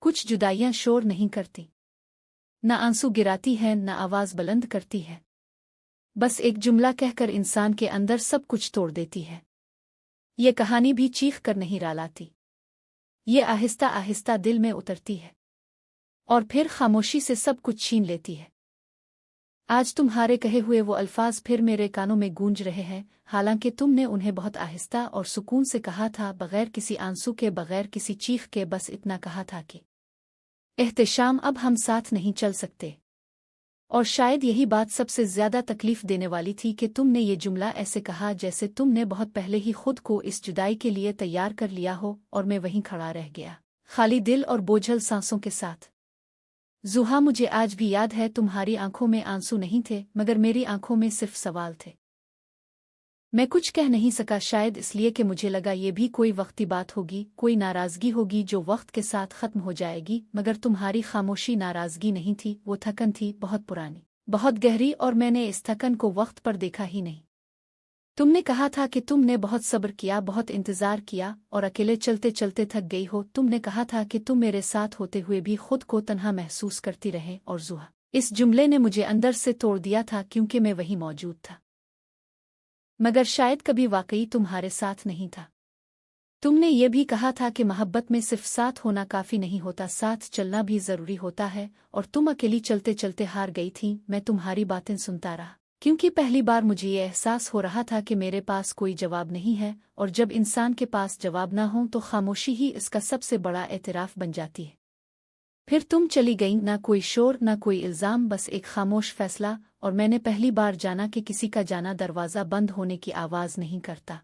कुछ जुदाइयां शोर नहीं करती, न आंसू गिराती हैं, न आवाज बुलंद करती है। बस एक जुमला कहकर इंसान के अंदर सब कुछ तोड़ देती है। ये कहानी भी चीख कर नहीं रालाती, ये आहिस्ता आहिस्ता दिल में उतरती है और फिर खामोशी से सब कुछ छीन लेती है। आज तुम्हारे कहे हुए वो अल्फाज फिर मेरे कानों में गूंज रहे हैं, हालांकि तुमने उन्हें बहुत आहिस्ता और सुकून से कहा था, बगैर किसी आंसू के, बगैर किसी चीख के। बस इतना कहा था कि एहतिशाम, अब हम साथ नहीं चल सकते। और शायद यही बात सबसे ज्यादा तकलीफ देने वाली थी कि तुमने ये जुमला ऐसे कहा जैसे तुमने बहुत पहले ही खुद को इस जुदाई के लिए तैयार कर लिया हो, और मैं वहीं खड़ा रह गया, खाली दिल और बोझल सांसों के साथ। ज़ुहा, मुझे आज भी याद है, तुम्हारी आंखों में आंसू नहीं थे, मगर मेरी आंखों में सिर्फ सवाल थे। मैं कुछ कह नहीं सका, शायद इसलिए कि मुझे लगा ये भी कोई वक्ती बात होगी, कोई नाराज़गी होगी जो वक्त के साथ ख़त्म हो जाएगी। मगर तुम्हारी खामोशी नाराज़गी नहीं थी, वो थकन थी, बहुत पुरानी, बहुत गहरी, और मैंने इस थकन को वक्त पर देखा ही नहीं। तुमने कहा था कि तुमने बहुत सब्र किया, बहुत इंतज़ार किया, और अकेले चलते चलते थक गई हो। तुमने कहा था कि तुम मेरे साथ होते हुए भी खुद को तन्हा महसूस करती रहे, और ज़ुहा, इस जुमले ने मुझे अंदर से तोड़ दिया था, क्योंकि मैं वहीं मौजूद था, मगर शायद कभी वाकई तुम्हारे साथ नहीं था। तुमने ये भी कहा था कि मोहब्बत में सिर्फ साथ होना काफ़ी नहीं होता, साथ चलना भी ज़रूरी होता है, और तुम अकेली चलते चलते हार गई थी। मैं तुम्हारी बातें सुनता रहा, क्योंकि पहली बार मुझे ये एहसास हो रहा था कि मेरे पास कोई जवाब नहीं है, और जब इंसान के पास जवाब ना हो तो खामोशी ही इसका सबसे बड़ा एतराफ़ बन जाती है। फिर तुम चली गई, ना कोई शोर, ना कोई इल्ज़ाम, बस एक खामोश फैसला, और मैंने पहली बार जाना कि किसी का जाना दरवाज़ा बंद होने की आवाज़ नहीं करता,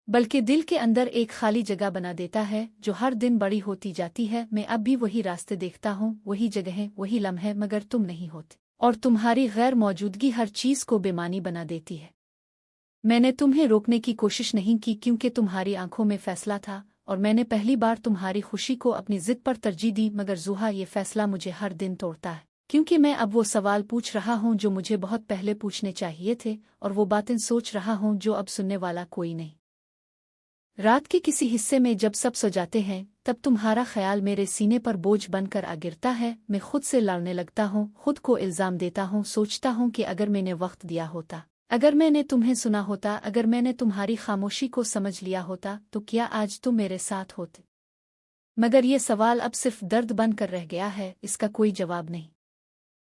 बल्कि दिल के अंदर एक खाली जगह बना देता है, जो हर दिन बड़ी होती जाती है। मैं अब भी वही रास्ते देखता हूँ, वही जगहें, वही लम्हे, मगर तुम नहीं होते, और तुम्हारी गैर मौजूदगी हर चीज़ को बेमानी बना देती है। मैंने तुम्हें रोकने की कोशिश नहीं की, क्योंकि तुम्हारी आंखों में फैसला था, और मैंने पहली बार तुम्हारी खुशी को अपनी जिद पर तरजीह दी। मगर ज़ुहा, ये फैसला मुझे हर दिन तोड़ता है, क्योंकि मैं अब वो सवाल पूछ रहा हूँ जो मुझे बहुत पहले पूछने चाहिए थे, और वो बातें सोच रहा हूँ जो अब सुनने वाला कोई नहीं। रात के किसी हिस्से में जब सब सो जाते हैं, तब तुम्हारा ख्याल मेरे सीने पर बोझ बनकर आ गिरता है। मैं खुद से लड़ने लगता हूँ, खुद को इल्ज़ाम देता हूँ, सोचता हूँ कि अगर मैंने वक्त दिया होता, अगर मैंने तुम्हें सुना होता, अगर मैंने तुम्हारी खामोशी को समझ लिया होता, तो क्या आज तुम मेरे साथ होते। मगर ये सवाल अब सिर्फ दर्द बनकर रह गया है, इसका कोई जवाब नहीं।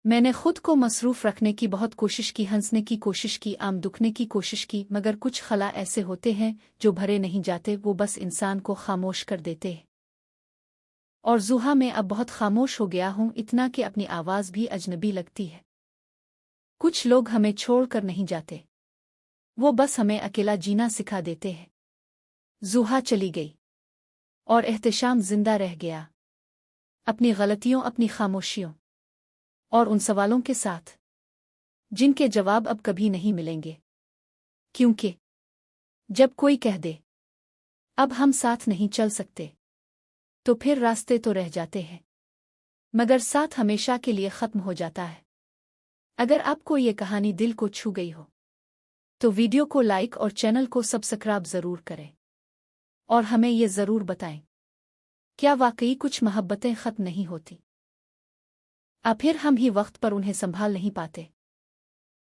मैंने खुद को मसरूफ़ रखने की बहुत कोशिश की, हंसने की कोशिश की, आम दुखने की कोशिश की, मगर कुछ खला ऐसे होते हैं जो भरे नहीं जाते, वो बस इंसान को खामोश कर देते हैं। और ज़ुहा, मैं अब बहुत खामोश हो गया हूँ, इतना कि अपनी आवाज़ भी अजनबी लगती है। कुछ लोग हमें छोड़कर नहीं जाते, वो बस हमें अकेला जीना सिखा देते हैं। ज़ुहा चली गई, और एहतिशाम जिंदा रह गया, अपनी गलतियों, अपनी खामोशियों, और उन सवालों के साथ जिनके जवाब अब कभी नहीं मिलेंगे। क्योंकि जब कोई कह दे अब हम साथ नहीं चल सकते, तो फिर रास्ते तो रह जाते हैं, मगर साथ हमेशा के लिए ख़त्म हो जाता है। अगर आपको ये कहानी दिल को छू गई हो, तो वीडियो को लाइक और चैनल को सब्सक्राइब ज़रूर करें, और हमें ये ज़रूर बताएं, क्या वाकई कुछ मोहब्बतें ख़त्म नहीं होती, फिर हम ही वक्त पर उन्हें संभाल नहीं पाते।